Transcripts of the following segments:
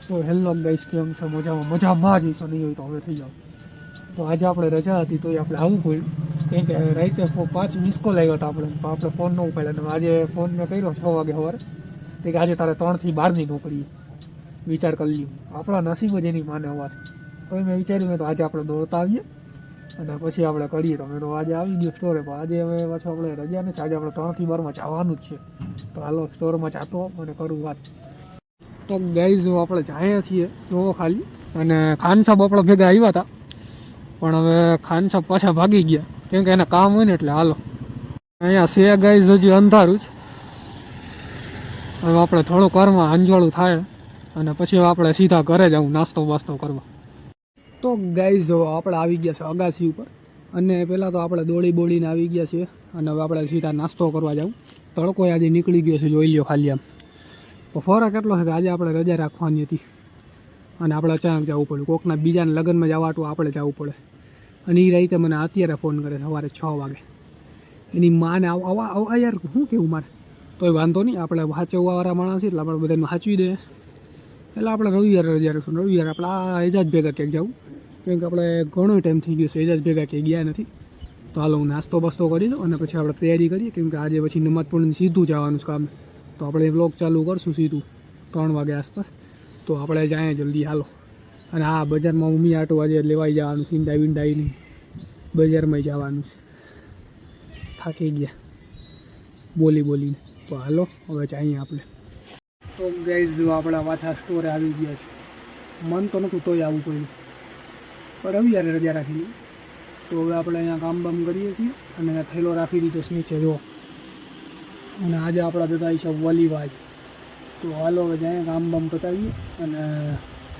તો hello guys, કેમ છો? મજામાં જઈશું, નહીં હોય તો હવે થઈ જાવ. તો આજે આપણે રજા હતી તોય આપણે આવવું પડ્યું, કેમ કે રાતે 5 મિસ કોલ આવ્યા હતા આપણે ફોન ન ઉપાડ્યો. અને આજે ફોન મેં કર્યો 6 વાગે સવારે, કે આજે તારે 3 થી 12ની નોકરી. વિચાર કરી લ્યો, આપણા નસીબ જ એની માને અવાજ. તો મેં વિચાર્યું મેં તો આજે આપણે દોડતા આવીએ અને પછી આપણે કરીએ. તો મેં તો આજે આવી ગયો સ્ટોરે, પણ આજે હવે પાછું આપણે રજા નથી. આજે આપણે 3 થી 12માં જવાનું જ છે. તો હાલો સ્ટોરમાં જાતો અને કરું વાત. તો ગાઈઝ આપણે જાય છીએ જોવો ખાલી. અને ખાન સાહેબ આપણે ભેગા આવ્યા હતા, પણ હવે ખાન સાહેબ પાછા ભાગી ગયા, કેમ કે એને કામ હોય ને. એટલે હાલો અહીંયા છે ગાઈઝ, હજી અંધારું જ. હવે આપણે થોડું ઘરમાં અંજવાળું થાય અને પછી આપણે સીધા ઘરે જવું નાસ્તો બાસ્તો કરવા. તો ગાઈઝ આપણે આવી ગયા છે અગાસી ઉપર, અને પહેલાં તો આપણે દોડીને આવી ગયા છીએ. અને હવે આપણે સીધા નાસ્તો કરવા જાઉં. તડકો આજે નીકળી ગયો છે, જોઈ લ્યો ખાલી આમ. તો ફરક એટલો છે કે આજે આપણે રજા રાખવાની હતી અને આપણે અચાનક જવું પડ્યું. કોકના બીજાના લગ્નમાં જવાતું આપણે જવું પડે. અને એ રીતે મને અત્યારે ફોન કરે સવારે 6 વાગે. એની માને આવા યાર શું કેવું મારે. તોય વાંધો નહીં, આપણે વાંચવાવાળા માણસ છે એટલે આપણે બધાને વાંચવી દે. એટલે આપણે રવિવારે રજા રહીશું. રવિવારે આપણે આ એજાજ ભેગા ક્યાંક જવું, કેમ કે આપણે ઘણો ટાઈમ થઈ ગયો છે એજાજ ભેગા ક્યાંય ગયા નથી. તો હાલો હું નાસ્તો બસ્તો કરી દઉં અને પછી આપણે તૈયારી કરીએ, કેમ કે આજે પછી નમાજ પડીને સીધું જવાનું છે કામ. તો આપણે બ્લોગ ચાલુ કરશું સીધું 3 વાગે આસપાસ. તો આપણે જાય જલ્દી હાલો. અને આ બજારમાં મમ્મી આટો આજે લેવાઈ જવાનું છે, ઈંડાઈ બજારમાં જવાનું છે. થાકી ગયા બોલીને. તો હાલો હવે જઈએ આપણે. તો ગાઈઝ આપણા પાછા સ્ટોરે આવી ગયા છે. મન તો નહોતું તોય આવવું પડ્યું, પણ રવિવારે રજા રાખી લીધી. તો હવે આપણે અહીંયા કામ બામ કરીએ છીએ અને થેલો રાખી દીધો નીચે જો. અને આજે આપણા ભેગા છે વલીભાઈ. તો હાલો હવે જાય કામ બામ પતાવીએ અને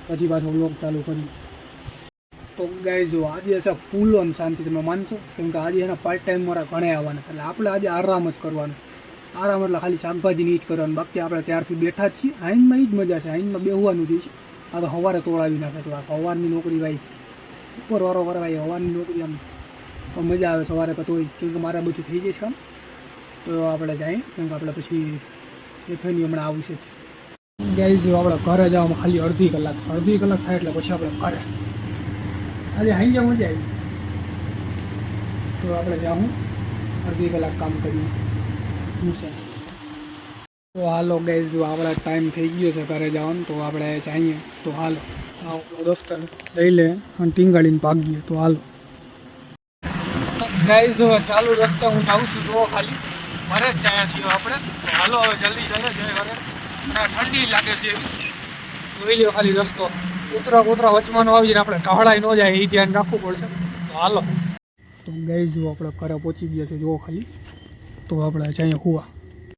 પછી પાછો બ્લોગ ચાલુ કરીએ. તો ગાઈઝ જો આજે છે ફૂલ ઓન શાંતિ, તમે માનશો, કેમ કે આજે એના પાર્ટ ટાઈમ મારા ઘણે આવવાના. એટલે આપણે આજે આરામ જ કરવાનો. આરામ એટલે ખાલી શાકભાજીની જ કરવાનું. બાકી આપણે ત્યારથી બેઠા જ છીએ. આઈનમાં એ જ મજા છે, આઈનમાં બેહવાનું જ છે. આ તો સવારે તોડાવી નાખે છે. આ સવારની નોકરી ભાઈ ઉપરવાળો કરે ભાઈ. સવારની નોકરી આમ તો મજા આવે સવારે તો હોય, કેમ કે મારે બધું થઈ જઈશ કામ. તો આપણે જઈએ, કેમ કે આપણે પછી એફએની હમણાં આવશે. ગાઈઝ આપણે ઘરે જવામાં ખાલી અડધી કલાક થાય એટલે પછી આપણે ઘરે. આજે હાઈ જા મજા આવી. તો આપણે જાઉં અડધી કલાક કામ કરીએ શું છે. તો હાલો ગાઈઝ આપણા ટાઈમ થઈ ગયો છે ઘરે જવાનું. તો આપણે જઈએ. તો હાલો દફતર લઈ લે અને ટીંગાડીને ભાગીએ. તો હાલો ગાઈઝ ચાલુ રસ્તે હું જાઉં છું જોવો ખાલી. ઘરે જ જાય છીએ આપણે. તો હાલો હવે જલ્દી જઈએ ઘરે. અને ઠંડી લાગે છે, જોઈ લ્યો ખાલી રસ્તો. કૂતરા વચમાં આવીને આપણે ટહળાઈ ન જાય એ ધ્યાન રાખવું પડશે. તો હાલો. તો ગાઈઝ આપણે ઘરે પહોંચી ગયા છે જોવો ખાલી. તો આપણે જઈએ હુવા.